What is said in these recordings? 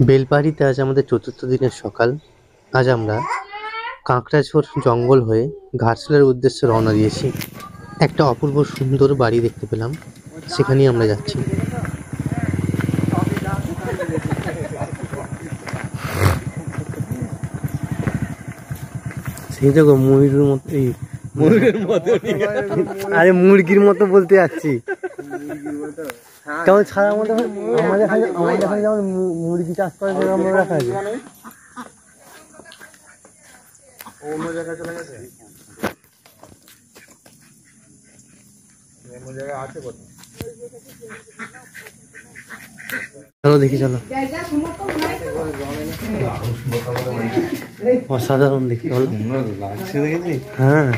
বেলপাহাড়িতে আজ আমাদের চতুর্থ দিনের সকাল। আজ আমরা কাঁকড়াঝোড় জঙ্গল হয়ে ঘাটশিলার উদ্দেশ্যে রওনা দিয়েছি। একটা অপূর্ব সুন্দর বাড়ি দেখতে পেলাম, সেখানেই আমরা যাচ্ছি। সেই দেখো ময়ূরের মতো, এই ময়ূরের মতো, আরে মুরগির মতো বলতে যাচ্ছি। কেমন ছাড়া আমাদের এখানে যেমন মুরগি চাষ করে সেরকম রাখা আছে। অন্য জায়গায় চলে গেছে, অন্য জায়গায় আছে কোথাও। চলো দেখি, চলো। অসাধারণ দেখি, বলো। হ্যাঁ,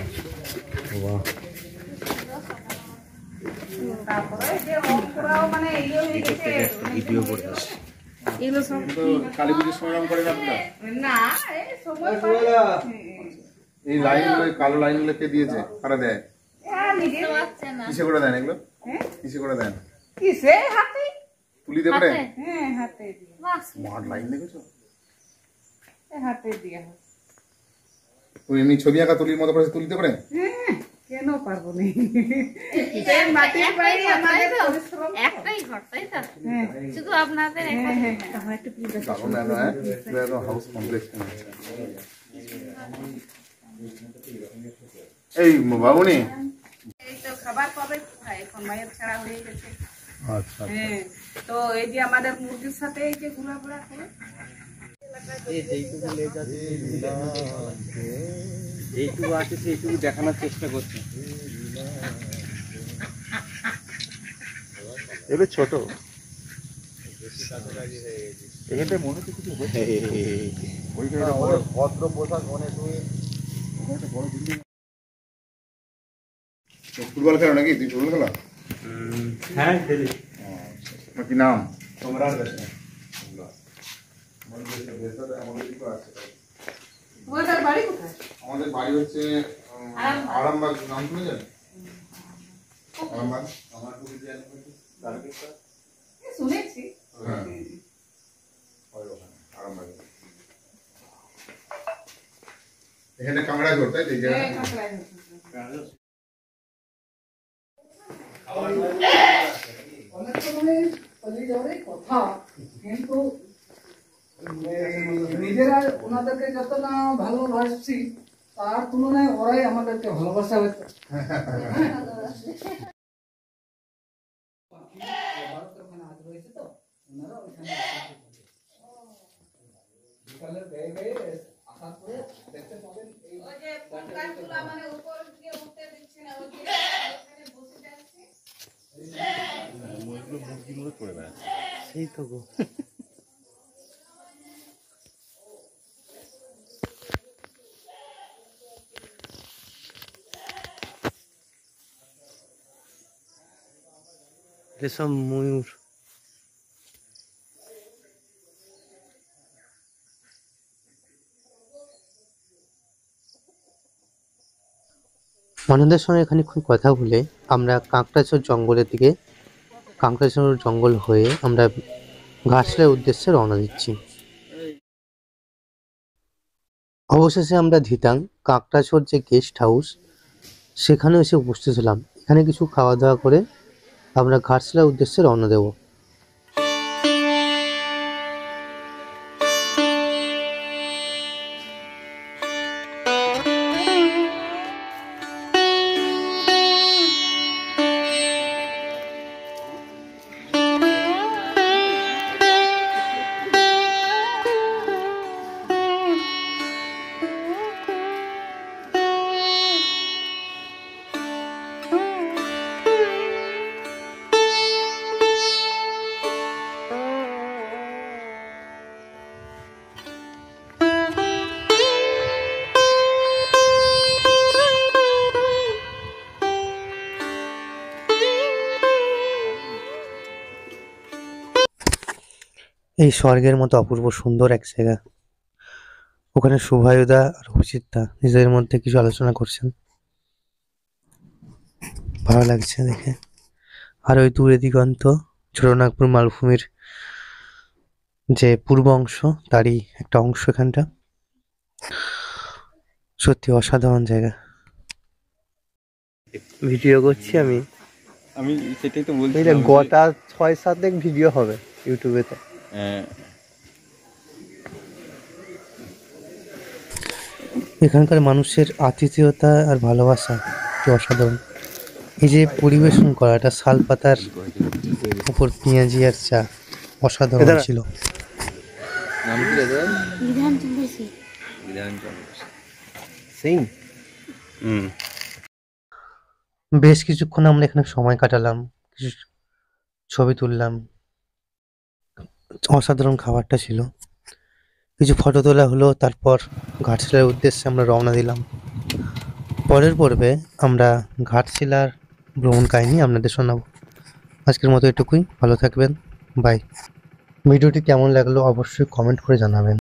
কালী পুজোর সময় করেন আপনারা? না, এই লাইনগুলো, কালো লাইনগুলো কে দিয়েছে? কারা দেয়? কিসে করে দেন এগুলো? কিসে করে দেন? কিসে? হাতে তুলিতে পারে? হ্যাঁ, হাতে দিয়ে। স্মার্ট লাইন দেখেছো? হাতে দিয়ে। তুমি এমনি ছবি আঁকা তুলির মতো করে তুলতে পারে? হ্যাঁ, কেন পারবো না? এই মাটির বাইরে আমাদের পরিশ্রম একটাই ঘর, তাই তো? হ্যাঁ, শুধু আপনাদের এখানে আমরা একটু পূজা করব না, না এটা হাউস কমপ্লেক্স। এই বাবুনি, এই তো খাবার পাবে কোথায়? এখন মায়ের ছাড়া হয়ে গেছে। আচ্ছা, হ্যাঁ, তো এই যে আমাদের মুরগির সাথে এই যে ঘোরাঘোরা করে, এইটুকু আছে সেইটুকু দেখানোর চেষ্টা করছে। এবার ছোট এখানটায় মনে হচ্ছে কিছু ভদ্র পোশাক অনেক। ফুটবল খেলো নাকি? তুই ফুটবল খেলা? হ্যাঁ খেলি। কি নাম তোমার? আমাদের বাড়ি হচ্ছে আরামবাগ। নাম শুনেছেন? আরামবাগ শুনেছি। এখানে কাঁকড়াঝোড়, তাই তো? কথা, কিন্তু নিজেরা ওনাদেরকে যত না ভালোবাসছি তার তুলনায় ওরাই আমাদেরকে ভালোবাসা হচ্ছে। সেই তো গো। এসব ময়ূর। অন্যদের সঙ্গে খানিকক্ষণ কথা বলে আমরা কাঁকড়াঝোড় জঙ্গলের দিকে, কাঁকড়াঝোড় জঙ্গল হয়ে আমরা ঘাটশিলার উদ্দেশ্যে রওনা দিচ্ছি। অবশেষে আমরা ধিতাং কাঁকড়াঝোড় যে গেস্ট হাউস, সেখানে এসে উপস্থিত হলাম। এখানে কিছু খাওয়া দাওয়া করে আমরা ঘাটশিলার উদ্দেশ্যে রওনা দেব। এই স্বর্গের মতো অপূর্ব সুন্দর এক জায়গা। ওখানে শুভায়ুদা আর হুচিতদা নিজেদের মধ্যে কিছু আলোচনা করছেন, ভালো লাগছে দেখে। আর ওই দূরে দিগন্ত ছোটনাগপুর মালভূমির যে পূর্ব অংশ তারই একটা অংশ এখানটা। সত্যি অসাধারণ জায়গা। ভিডিও করছি আমি সেটাই তো বলছি, গোটা 6-7 ভিডিও হবে ইউটিউবেতে। এখানকার মানুষের আতিথেয়তা আর ভালোবাসা কি অসাধারণ। এই যে পরিবেশন করাটা শাল পাতার উপর পেঁয়াজি আর চা, অসাধারণ ছিল। বেশ কিছুক্ষণ আমরা এখানে সময় কাটালাম, কিছু ছবি তুললাম, অসাধারণ খাবারটা ছিল, কিছু ফটো তোলা হলো। তারপর ঘাটশিলার উদ্দেশ্যে আমরা রওনা দিলাম। পরের পর্বে আমরা ঘাটশিলার ভ্রমণ কাহিনী আপনাদের শোনাবো। আজকের মতো এটুকুই, ভালো থাকবেন, বাই। ভিডিওটি কেমন লাগলো অবশ্যই কমেন্ট করে জানাবেন।